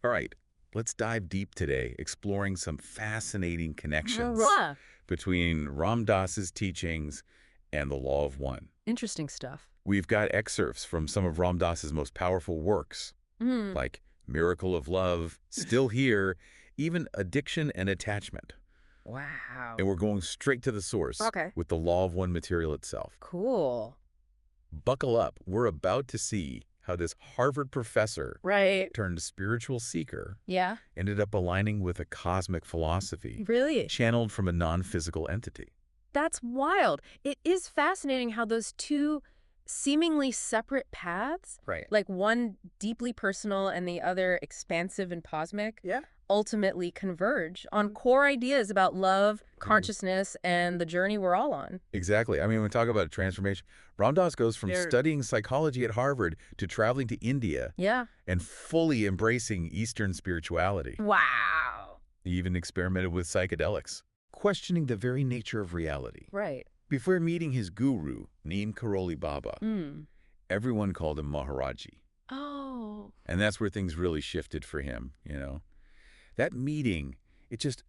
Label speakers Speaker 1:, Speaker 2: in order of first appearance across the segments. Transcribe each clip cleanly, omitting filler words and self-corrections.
Speaker 1: All right, let's dive deep today, exploring some fascinating connections
Speaker 2: Yeah.
Speaker 1: between Ram Dass's teachings and the Law of One.
Speaker 2: Interesting stuff.
Speaker 1: We've got excerpts from some of Ram Dass's most powerful works,
Speaker 2: Mm.
Speaker 1: like Miracle of Love, Still Here, even Addiction and Attachment.
Speaker 2: Wow.
Speaker 1: And we're going straight to the source
Speaker 2: Okay.
Speaker 1: with the Law of One material itself.
Speaker 2: Cool.
Speaker 1: Buckle up. We're about to see how this Harvard professor
Speaker 2: Right.
Speaker 1: turned spiritual seeker
Speaker 2: Yeah.
Speaker 1: ended up aligning with a cosmic philosophy
Speaker 2: Really?
Speaker 1: channeled from a non-physical entity.
Speaker 2: That's wild. It is fascinating how those two seemingly separate paths,
Speaker 1: Right.
Speaker 2: like one deeply personal and the other expansive and cosmic,
Speaker 1: Yeah.
Speaker 2: ultimately converge on core ideas about love, consciousness, and the journey we're all on.
Speaker 1: Exactly. I mean, when we talk about transformation, Ram Dass goes from
Speaker 2: There-
Speaker 1: studying psychology at Harvard to traveling to India
Speaker 2: Yeah.
Speaker 1: and fully embracing Eastern spirituality.
Speaker 2: Wow.
Speaker 1: He even experimented with psychedelics, questioning the very nature of reality.
Speaker 2: Right.
Speaker 1: Before meeting his guru, Neem Karoli Baba,
Speaker 2: Mm.
Speaker 1: everyone called him Maharaji.
Speaker 2: Oh.
Speaker 1: And that's where things really shifted for him, you know. That meeting, it just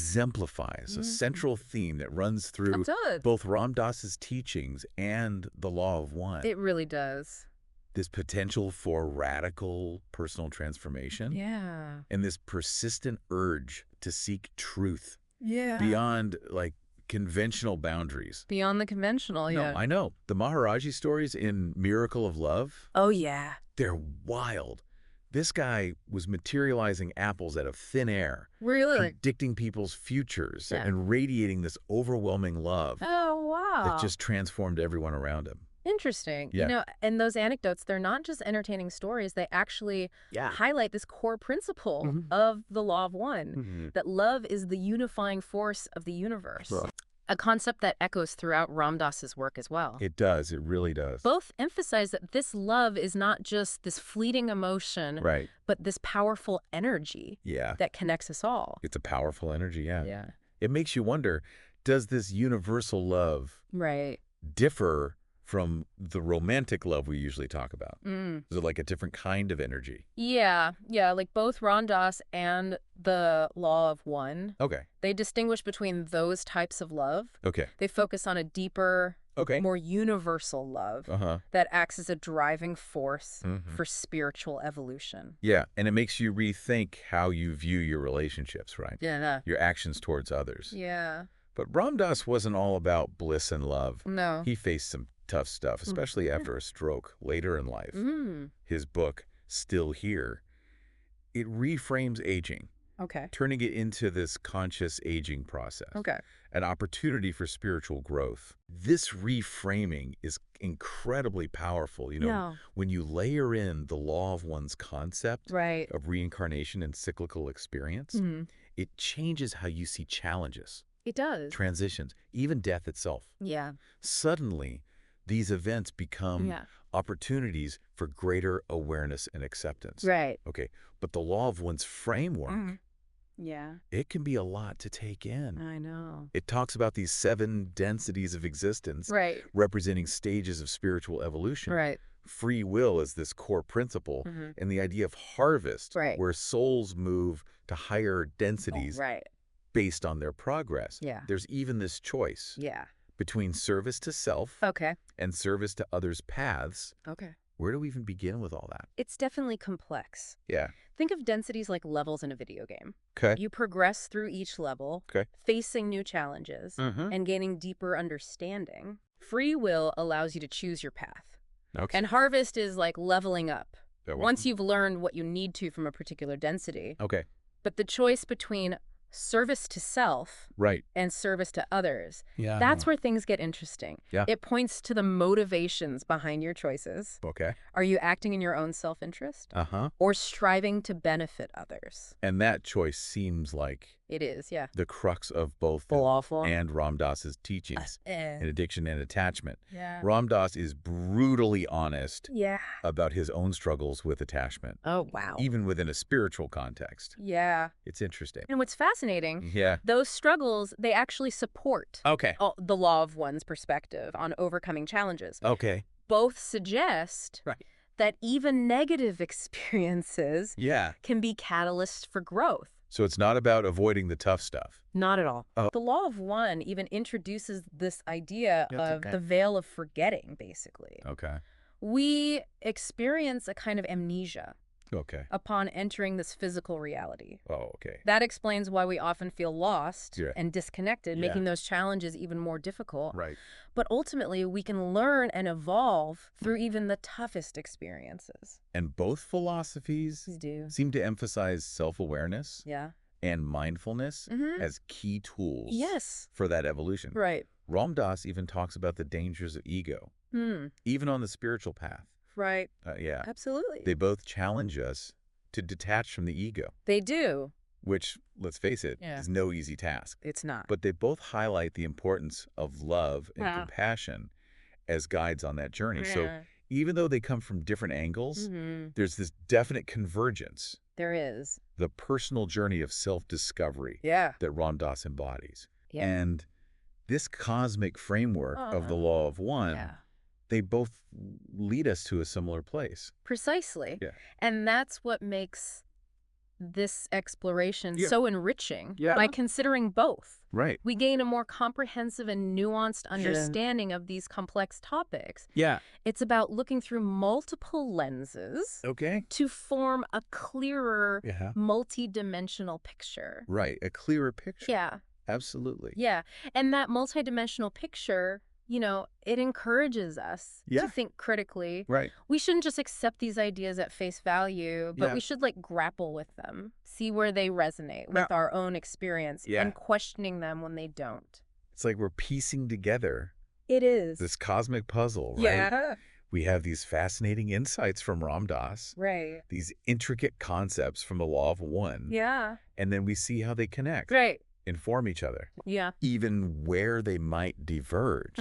Speaker 1: exemplifies a central theme that runs through
Speaker 2: It does.
Speaker 1: both Ram Dass's teachings and the Law of One.
Speaker 2: It really does.
Speaker 1: This potential for radical personal transformation
Speaker 2: Yeah.
Speaker 1: and this persistent urge to seek truth
Speaker 2: Yeah.
Speaker 1: beyond, like, conventional boundaries.
Speaker 2: Beyond the conventional,
Speaker 1: No,
Speaker 2: yeah.
Speaker 1: I know. The Maharaji stories in Miracle of Love,
Speaker 2: Oh, yeah.
Speaker 1: they're wild. This guy was materializing apples out of thin air,
Speaker 2: Really?
Speaker 1: predicting people's futures
Speaker 2: Yeah.
Speaker 1: and radiating this overwhelming love
Speaker 2: Oh, wow.
Speaker 1: that just transformed everyone around him.
Speaker 2: Interesting.
Speaker 1: Yeah.
Speaker 2: You know, and those anecdotes, they're not just entertaining stories. They actually highlight this core principle of the Law of One, that love is the unifying force of the universe.
Speaker 1: Right.
Speaker 2: A concept that echoes throughout Ram Dass's work as well.
Speaker 1: It does. It really does.
Speaker 2: Both emphasize that this love is not just this fleeting emotion,
Speaker 1: Right.
Speaker 2: but this powerful energy
Speaker 1: Yeah.
Speaker 2: that connects us all.
Speaker 1: It's a powerful energy, yeah.
Speaker 2: Yeah.
Speaker 1: It makes you wonder, does this universal love
Speaker 2: Right.
Speaker 1: differ from the romantic love we usually talk about?
Speaker 2: Mm.
Speaker 1: Is it like a different kind of energy?
Speaker 2: Yeah. Like both Ram Dass and the Law of One,
Speaker 1: Okay.
Speaker 2: they distinguish between those types of love.
Speaker 1: Okay.
Speaker 2: They focus on a deeper,
Speaker 1: Okay.
Speaker 2: more universal love
Speaker 1: Uh-huh.
Speaker 2: that acts as a driving force
Speaker 1: Mhm.
Speaker 2: for spiritual evolution.
Speaker 1: Yeah, and it makes you rethink how you view your relationships, right?
Speaker 2: Yeah.
Speaker 1: Your actions towards others.
Speaker 2: Yeah.
Speaker 1: But Ram Dass wasn't all about bliss and love.
Speaker 2: No.
Speaker 1: He faced some tough stuff, especially after a stroke later in life.
Speaker 2: Mm.
Speaker 1: His book, Still Here, it reframes aging,
Speaker 2: Okay.
Speaker 1: turning it into this conscious aging process,
Speaker 2: Okay.
Speaker 1: an opportunity for spiritual growth. This reframing is incredibly powerful. You know,
Speaker 2: Yeah.
Speaker 1: when you layer in the Law of One's concept
Speaker 2: Right.
Speaker 1: of reincarnation and cyclical experience,
Speaker 2: Mhm.
Speaker 1: it changes how you see challenges,
Speaker 2: It does.
Speaker 1: transitions, even death itself.
Speaker 2: Yeah.
Speaker 1: Suddenly, these events become
Speaker 2: Yeah.
Speaker 1: opportunities for greater awareness and acceptance.
Speaker 2: Right.
Speaker 1: Okay, but the Law of One's framework,
Speaker 2: Yeah.
Speaker 1: it can be a lot to take in.
Speaker 2: I know.
Speaker 1: It talks about these 7 densities of existence
Speaker 2: Right.
Speaker 1: representing stages of spiritual evolution.
Speaker 2: Right.
Speaker 1: Free will is this core principle,
Speaker 2: Mhm.
Speaker 1: and the idea of harvest,
Speaker 2: Right.
Speaker 1: where souls move to higher densities
Speaker 2: Right.
Speaker 1: based on their progress.
Speaker 2: Yeah.
Speaker 1: There's even this choice
Speaker 2: Yeah.
Speaker 1: between service to self
Speaker 2: Okay.
Speaker 1: and service to others' paths.
Speaker 2: Okay.
Speaker 1: Where do we even begin with all that?
Speaker 2: It's definitely complex.
Speaker 1: Yeah.
Speaker 2: Think of densities like levels in a video game.
Speaker 1: Okay.
Speaker 2: You progress through each level,
Speaker 1: Okay.
Speaker 2: facing new challenges,
Speaker 1: Mm-hmm.
Speaker 2: and gaining deeper understanding. Free will allows you to choose your path.
Speaker 1: Okay.
Speaker 2: And harvest is like leveling up.
Speaker 1: Yeah, well-
Speaker 2: Once you've learned what you need to from a particular density.
Speaker 1: Okay.
Speaker 2: But the choice between service to self
Speaker 1: Right.
Speaker 2: and service to others,
Speaker 1: Yeah.
Speaker 2: that's where things get interesting.
Speaker 1: Yeah.
Speaker 2: It points to the motivations behind your choices.
Speaker 1: Okay.
Speaker 2: Are you acting in your own self-interest
Speaker 1: Uh-huh.
Speaker 2: or striving to benefit others?
Speaker 1: And that choice seems like
Speaker 2: It is, yeah.
Speaker 1: the crux of both
Speaker 2: Full awful.
Speaker 1: and Ram Dass's teachings in addiction and attachment.
Speaker 2: Yeah.
Speaker 1: Ram Dass is brutally honest
Speaker 2: Yeah.
Speaker 1: about his own struggles with attachment,
Speaker 2: Oh, wow.
Speaker 1: even within a spiritual context.
Speaker 2: Yeah.
Speaker 1: It's interesting.
Speaker 2: And what's fascinating,
Speaker 1: Yeah.
Speaker 2: those struggles, they actually support
Speaker 1: Okay.
Speaker 2: the Law of One's perspective on overcoming challenges.
Speaker 1: Okay.
Speaker 2: Both suggest
Speaker 1: Right.
Speaker 2: that even negative experiences
Speaker 1: Yeah.
Speaker 2: can be catalysts for growth.
Speaker 1: So it's not about avoiding the tough stuff.
Speaker 2: Not at all.
Speaker 1: Oh.
Speaker 2: The law of one even introduces this idea of the veil of forgetting, basically.
Speaker 1: Okay.
Speaker 2: We experience a kind of amnesia
Speaker 1: Okay.
Speaker 2: upon entering this physical reality.
Speaker 1: Oh, okay.
Speaker 2: That explains why we often feel lost
Speaker 1: Yeah.
Speaker 2: and disconnected,
Speaker 1: Yeah.
Speaker 2: making those challenges even more difficult.
Speaker 1: Right.
Speaker 2: But ultimately, we can learn and evolve through even the toughest experiences.
Speaker 1: And both philosophies
Speaker 2: These do.
Speaker 1: seem to emphasize self-awareness
Speaker 2: Yeah.
Speaker 1: and mindfulness as key tools
Speaker 2: Yes.
Speaker 1: for that evolution.
Speaker 2: Right.
Speaker 1: Ram Dass even talks about the dangers of ego, even on the spiritual path.
Speaker 2: Right.
Speaker 1: Yeah.
Speaker 2: Absolutely.
Speaker 1: They both challenge us to detach from the ego,
Speaker 2: They do.
Speaker 1: which, let's face it, is no easy task.
Speaker 2: It's not.
Speaker 1: But they both highlight the importance of love and compassion as guides on that journey. So even though they come from different angles, there's this definite convergence.
Speaker 2: There is.
Speaker 1: The personal journey of self-discovery that Ram Dass embodies.
Speaker 2: Yeah.
Speaker 1: And this cosmic framework of the law of one, they both lead us to a similar place.
Speaker 2: Precisely.
Speaker 1: Yeah.
Speaker 2: And that's what makes this exploration so enriching by considering both.
Speaker 1: Right.
Speaker 2: We gain a more comprehensive and nuanced understanding of these complex topics.
Speaker 1: Yeah.
Speaker 2: It's about looking through multiple lenses
Speaker 1: Okay.
Speaker 2: to form a clearer,
Speaker 1: Yeah.
Speaker 2: multi-dimensional picture.
Speaker 1: Right. A clearer picture.
Speaker 2: Yeah.
Speaker 1: Absolutely.
Speaker 2: Yeah. And that multi-dimensional picture, you know, it encourages us to think critically.
Speaker 1: Right.
Speaker 2: We shouldn't just accept these ideas at face value, but we should like grapple with them, see where they resonate with our own experience and questioning them when they don't.
Speaker 1: It's like we're piecing together
Speaker 2: It is.
Speaker 1: this cosmic puzzle, right?
Speaker 2: Yeah.
Speaker 1: We have these fascinating insights from Ram Dass,
Speaker 2: Right.
Speaker 1: these intricate concepts from the law of one,
Speaker 2: Yeah.
Speaker 1: and then we see how they connect,
Speaker 2: Right.
Speaker 1: inform each other,
Speaker 2: Yeah.
Speaker 1: even where they might diverge.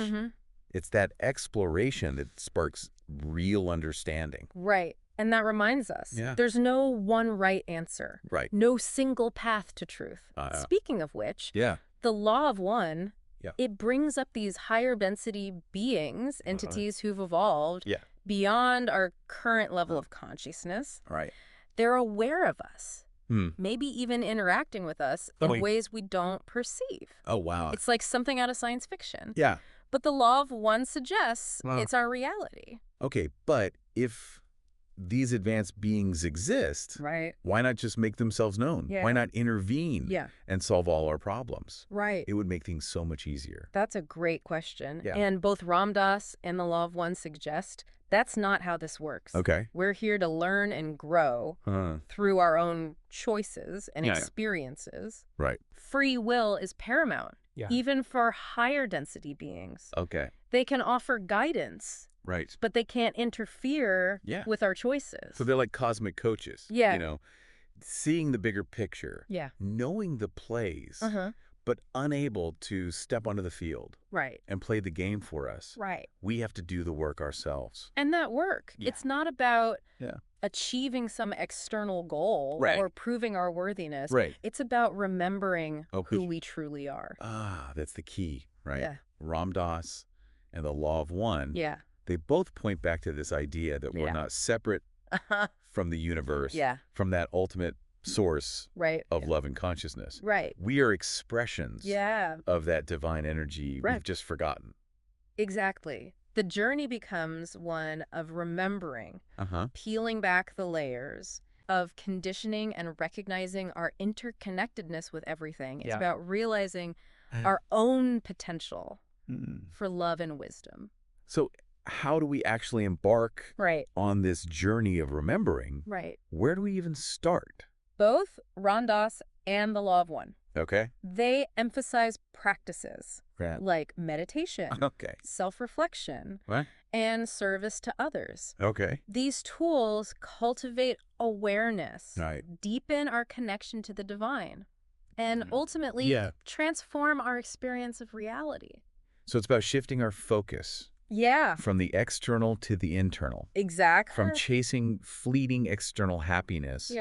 Speaker 1: It's that exploration that sparks real understanding.
Speaker 2: Right. And that reminds us, there's no one right answer.
Speaker 1: Right.
Speaker 2: No single path to truth. Speaking of which, the law of one, it brings up these higher density beings, entities who've evolved beyond our current level of consciousness.
Speaker 1: Right.
Speaker 2: They're aware of us, maybe even interacting with us in ways we don't perceive.
Speaker 1: Oh, wow.
Speaker 2: It's like something out of science fiction.
Speaker 1: Yeah.
Speaker 2: But the law of one suggests it's our reality.
Speaker 1: Okay, but if these advanced beings exist,
Speaker 2: Right.
Speaker 1: why not just make themselves known?
Speaker 2: Yeah.
Speaker 1: Why not intervene and solve all our problems?
Speaker 2: Right.
Speaker 1: It would make things so much easier.
Speaker 2: That's a great question.
Speaker 1: Yeah.
Speaker 2: And both Ram Dass and the Law of One suggest that's not how this works.
Speaker 1: Okay.
Speaker 2: We're here to learn and grow through our own choices and experiences.
Speaker 1: Right.
Speaker 2: Free will is paramount, even for higher density beings.
Speaker 1: Okay.
Speaker 2: They can offer guidance,
Speaker 1: Right.
Speaker 2: but they can't interfere with our choices.
Speaker 1: So they're like cosmic coaches.
Speaker 2: Yeah.
Speaker 1: You know, seeing the bigger picture.
Speaker 2: Yeah.
Speaker 1: Knowing the plays, but unable to step onto the field
Speaker 2: Right.
Speaker 1: and play the game for us.
Speaker 2: Right.
Speaker 1: We have to do the work ourselves.
Speaker 2: And that work, it's not about
Speaker 1: Yeah.
Speaker 2: achieving some external goal or proving our worthiness.
Speaker 1: Right.
Speaker 2: It's about remembering
Speaker 1: Oh,
Speaker 2: who we truly are.
Speaker 1: Ah, that's the key, right?
Speaker 2: Yeah.
Speaker 1: Ram Dass and the law of one,
Speaker 2: Yeah.
Speaker 1: they both point back to this idea that we're not separate from the universe, from that ultimate source
Speaker 2: Right.
Speaker 1: of love and consciousness.
Speaker 2: Right.
Speaker 1: We are expressions
Speaker 2: Yeah.
Speaker 1: of that divine energy we've just forgotten.
Speaker 2: Exactly. The journey becomes one of remembering, peeling back the layers of conditioning and recognizing our interconnectedness with everything. It's about realizing our own potential for love and wisdom.
Speaker 1: So how do we actually embark on this journey of remembering?
Speaker 2: Right.
Speaker 1: Where do we even start?
Speaker 2: Both Ram Dass and the Law of One.
Speaker 1: Okay.
Speaker 2: They emphasize practices like meditation, self-reflection, and service to others.
Speaker 1: Okay.
Speaker 2: These tools cultivate awareness, deepen our connection to the divine, and ultimately transform our experience of reality.
Speaker 1: So it's about shifting our focus from the external to the internal.
Speaker 2: Exactly.
Speaker 1: From chasing fleeting external happiness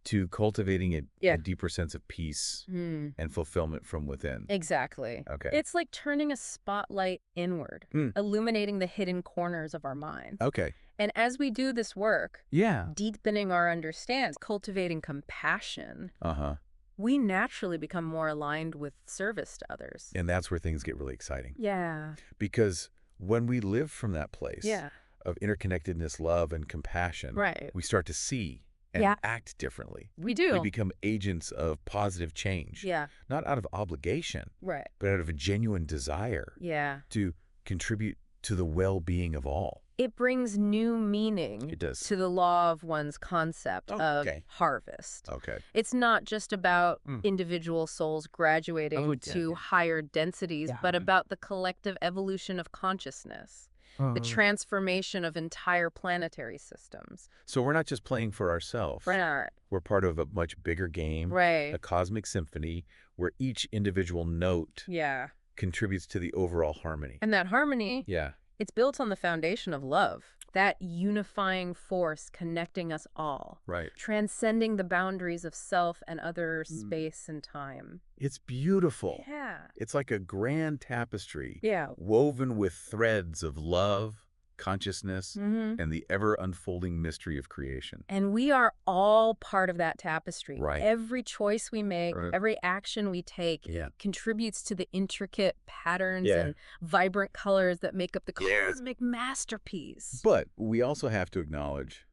Speaker 1: to cultivating
Speaker 2: Yeah.
Speaker 1: a deeper sense of peace
Speaker 2: Mm.
Speaker 1: and fulfillment from within.
Speaker 2: Exactly.
Speaker 1: Okay.
Speaker 2: It's like turning a spotlight inward, illuminating the hidden corners of our minds.
Speaker 1: Okay.
Speaker 2: And as we do this work,
Speaker 1: Yeah.
Speaker 2: deepening our understanding, cultivating compassion,
Speaker 1: Uh-huh.
Speaker 2: we naturally become more aligned with service to others.
Speaker 1: And that's where things get really exciting.
Speaker 2: Yeah.
Speaker 1: Because when we live from that place
Speaker 2: Yeah.
Speaker 1: of interconnectedness, love, and compassion,
Speaker 2: Right.
Speaker 1: we start to see and
Speaker 2: Yeah.
Speaker 1: act differently.
Speaker 2: We do.
Speaker 1: We become agents of positive change.
Speaker 2: Yeah.
Speaker 1: Not out of obligation,
Speaker 2: Right.
Speaker 1: but out of a genuine desire
Speaker 2: Yeah.
Speaker 1: to contribute to the well-being of all.
Speaker 2: It brings new meaning
Speaker 1: It does.
Speaker 2: to the law of one's concept of
Speaker 1: Okay.
Speaker 2: harvest.
Speaker 1: Okay.
Speaker 2: It's not just about individual souls graduating to higher densities, but about the collective evolution of consciousness, the transformation of entire planetary systems.
Speaker 1: So we're not just playing for ourselves.
Speaker 2: Right.
Speaker 1: We're part of a much bigger game,
Speaker 2: Right.
Speaker 1: a cosmic symphony, where each individual note
Speaker 2: Yeah.
Speaker 1: contributes to the overall harmony.
Speaker 2: And that harmony,
Speaker 1: Yeah.
Speaker 2: it's built on the foundation of love, that unifying force connecting us all.
Speaker 1: Right.
Speaker 2: Transcending the boundaries of self and other space and time.
Speaker 1: It's beautiful.
Speaker 2: Yeah.
Speaker 1: It's like a grand tapestry.
Speaker 2: Yeah.
Speaker 1: Woven with threads of love, consciousness,
Speaker 2: Mm-hmm.
Speaker 1: and the ever-unfolding mystery of creation.
Speaker 2: And we are all part of that tapestry.
Speaker 1: Right.
Speaker 2: Every choice we make,
Speaker 1: Right.
Speaker 2: every action we take
Speaker 1: Yeah.
Speaker 2: contributes to the intricate patterns
Speaker 1: Yeah.
Speaker 2: and vibrant colors that make up the
Speaker 1: Yes.
Speaker 2: cosmic masterpiece.
Speaker 1: But we also have to acknowledge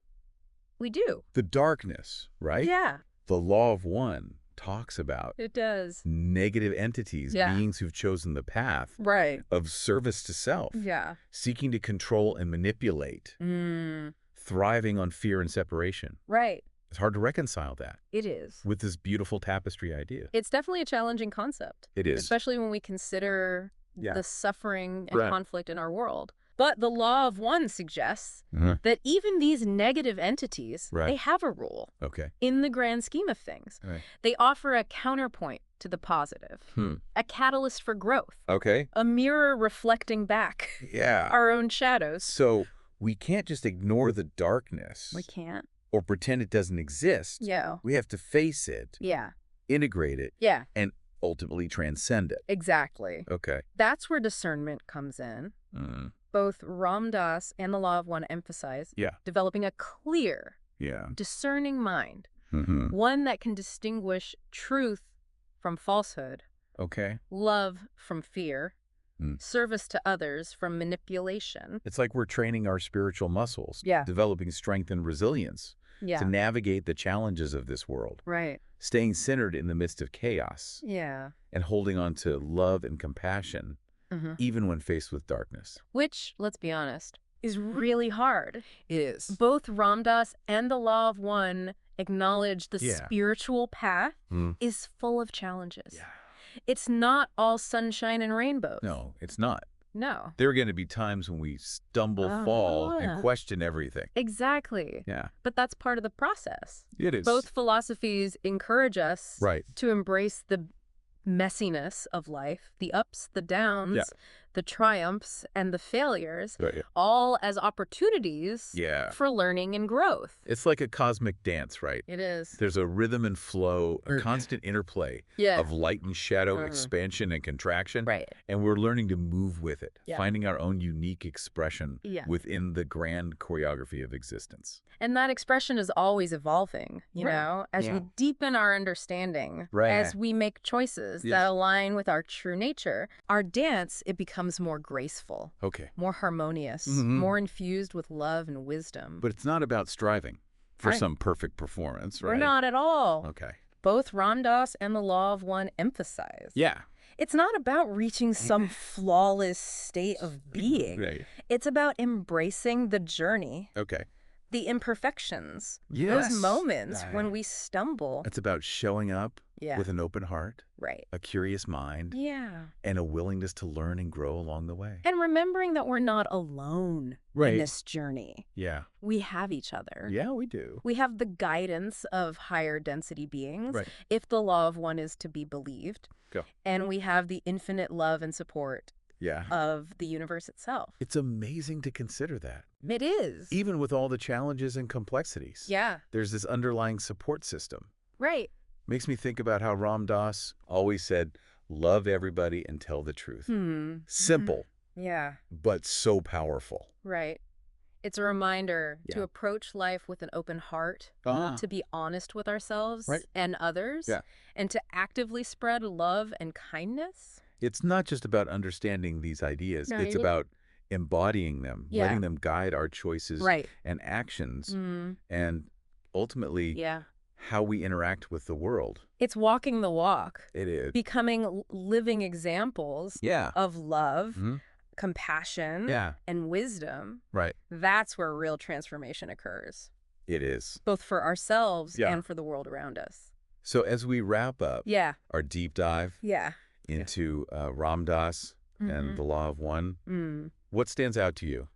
Speaker 2: We do.
Speaker 1: the darkness, right?
Speaker 2: Yeah,
Speaker 1: The law of one talks about
Speaker 2: it does.
Speaker 1: negative entities,
Speaker 2: Yeah.
Speaker 1: beings who've chosen the path
Speaker 2: Right.
Speaker 1: of service to self,
Speaker 2: Yeah.
Speaker 1: seeking to control and manipulate, thriving on fear and separation.
Speaker 2: Right.
Speaker 1: It's hard to reconcile that
Speaker 2: It is.
Speaker 1: with this beautiful tapestry idea.
Speaker 2: It's definitely a challenging concept.
Speaker 1: It is.
Speaker 2: Especially when we consider
Speaker 1: Yeah.
Speaker 2: the suffering and
Speaker 1: Right.
Speaker 2: conflict in our world. But the law of one suggests
Speaker 1: Uh-huh.
Speaker 2: that even these negative entities,
Speaker 1: Right.
Speaker 2: they have a rule.
Speaker 1: Okay.
Speaker 2: In the grand scheme of things,
Speaker 1: All right.
Speaker 2: they offer a counterpoint to the positive, a catalyst for growth,
Speaker 1: Okay.
Speaker 2: a mirror reflecting back
Speaker 1: Yeah.
Speaker 2: our own shadows.
Speaker 1: So we can't just ignore the darkness
Speaker 2: We can't.
Speaker 1: or pretend it doesn't exist.
Speaker 2: Yeah.
Speaker 1: We have to face it,
Speaker 2: Yeah.
Speaker 1: integrate it,
Speaker 2: Yeah.
Speaker 1: and ultimately transcend it.
Speaker 2: Exactly.
Speaker 1: Okay.
Speaker 2: That's where discernment comes in. Both Ram Dass and the Law of One emphasize
Speaker 1: Yeah.
Speaker 2: developing a clear,
Speaker 1: Yeah.
Speaker 2: discerning mind,
Speaker 1: Mm-hmm.
Speaker 2: one that can distinguish truth from falsehood,
Speaker 1: Okay.
Speaker 2: love from fear,
Speaker 1: Mm.
Speaker 2: service to others from manipulation.
Speaker 1: It's like we're training our spiritual muscles,
Speaker 2: Yeah.
Speaker 1: developing strength and resilience
Speaker 2: Yeah.
Speaker 1: to navigate the challenges of this world,
Speaker 2: Right.
Speaker 1: staying centered in the midst of chaos
Speaker 2: Yeah.
Speaker 1: and holding on to love and compassion, even when faced with darkness.
Speaker 2: Which, let's be honest, is really hard.
Speaker 1: It is.
Speaker 2: Both Ram Dass and the Law of One acknowledge the
Speaker 1: Yeah.
Speaker 2: spiritual path
Speaker 1: Mm.
Speaker 2: is full of challenges.
Speaker 1: Yeah.
Speaker 2: It's not all sunshine and rainbows.
Speaker 1: No, it's not.
Speaker 2: No.
Speaker 1: There are going to be times when we stumble, fall, and question everything.
Speaker 2: Exactly.
Speaker 1: Yeah.
Speaker 2: But that's part of the process.
Speaker 1: It is.
Speaker 2: Both philosophies encourage us
Speaker 1: Right.
Speaker 2: to embrace the messiness of life, the ups, the downs,
Speaker 1: Yeah.
Speaker 2: the triumphs, and the failures,
Speaker 1: Right.
Speaker 2: all as opportunities
Speaker 1: Yeah.
Speaker 2: for learning and growth.
Speaker 1: It's like a cosmic dance, right?
Speaker 2: It is.
Speaker 1: There's a rhythm and flow, a constant interplay
Speaker 2: Yeah.
Speaker 1: of light and shadow, expansion and contraction.
Speaker 2: Right.
Speaker 1: And we're learning to move with it,
Speaker 2: Yeah.
Speaker 1: finding our own unique expression
Speaker 2: Yeah.
Speaker 1: within the grand choreography of existence.
Speaker 2: And that expression is always evolving, you
Speaker 1: Right.
Speaker 2: know, as we deepen our understanding,
Speaker 1: Right.
Speaker 2: as we make choices
Speaker 1: Yes.
Speaker 2: that align with our true nature. Our dance, it becomes more graceful,
Speaker 1: Okay.
Speaker 2: more harmonious,
Speaker 1: Mhm.
Speaker 2: more infused with love and wisdom.
Speaker 1: But it's not about striving for
Speaker 2: Right.
Speaker 1: some perfect performance, right?
Speaker 2: We're not at all.
Speaker 1: Okay.
Speaker 2: Both Ram Dass and the Law of One emphasize.
Speaker 1: Yeah.
Speaker 2: It's not about reaching some flawless state of being.
Speaker 1: Right.
Speaker 2: It's about embracing the journey,
Speaker 1: Okay.
Speaker 2: the imperfections,
Speaker 1: Yes.
Speaker 2: those moments when we stumble.
Speaker 1: It's about showing up
Speaker 2: Yeah.
Speaker 1: with an open heart,
Speaker 2: Right.
Speaker 1: a curious mind,
Speaker 2: Yeah.
Speaker 1: and a willingness to learn and grow along the way.
Speaker 2: And remembering that we're not alone
Speaker 1: Right.
Speaker 2: in this journey.
Speaker 1: Yeah.
Speaker 2: We have each other.
Speaker 1: Yeah, we do.
Speaker 2: We have the guidance of higher density beings,
Speaker 1: Right.
Speaker 2: if the law of one is to be believed.
Speaker 1: Go.
Speaker 2: And we have the infinite love and support
Speaker 1: Yeah.
Speaker 2: of the universe itself.
Speaker 1: It's amazing to consider that.
Speaker 2: It is.
Speaker 1: Even with all the challenges and complexities.
Speaker 2: Yeah.
Speaker 1: There's this underlying support system.
Speaker 2: Right.
Speaker 1: Makes me think about how Ram Dass always said, love everybody and tell the truth. Simple,
Speaker 2: Yeah.
Speaker 1: but so powerful.
Speaker 2: Right. It's a reminder to approach life with an open heart, to be honest with ourselves and others, and to actively spread love and kindness.
Speaker 1: It's not just about understanding these ideas. It's about embodying them, letting them guide our choices and actions, and ultimately how we interact with the world.
Speaker 2: It's walking the walk.
Speaker 1: It is.
Speaker 2: Becoming living examples of love, compassion, and wisdom.
Speaker 1: Right.
Speaker 2: That's where real transformation occurs.
Speaker 1: It is.
Speaker 2: Both for ourselves and for the world around us.
Speaker 1: So as we wrap up our deep dive into Ram Dass and the Law of One, what stands out to you?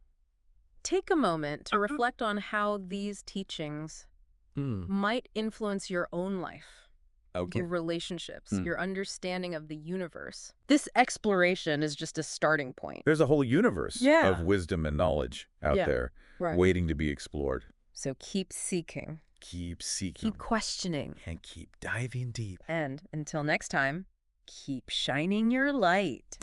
Speaker 2: Take a moment to reflect on how these teachings might influence your own life, your relationships, your understanding of the universe. This exploration is just a starting point.
Speaker 1: There's a whole universe of wisdom and knowledge out there waiting to be explored.
Speaker 2: So keep seeking.
Speaker 1: Keep seeking.
Speaker 2: Keep questioning.
Speaker 1: And keep diving deep.
Speaker 2: And until next time, keep shining your light.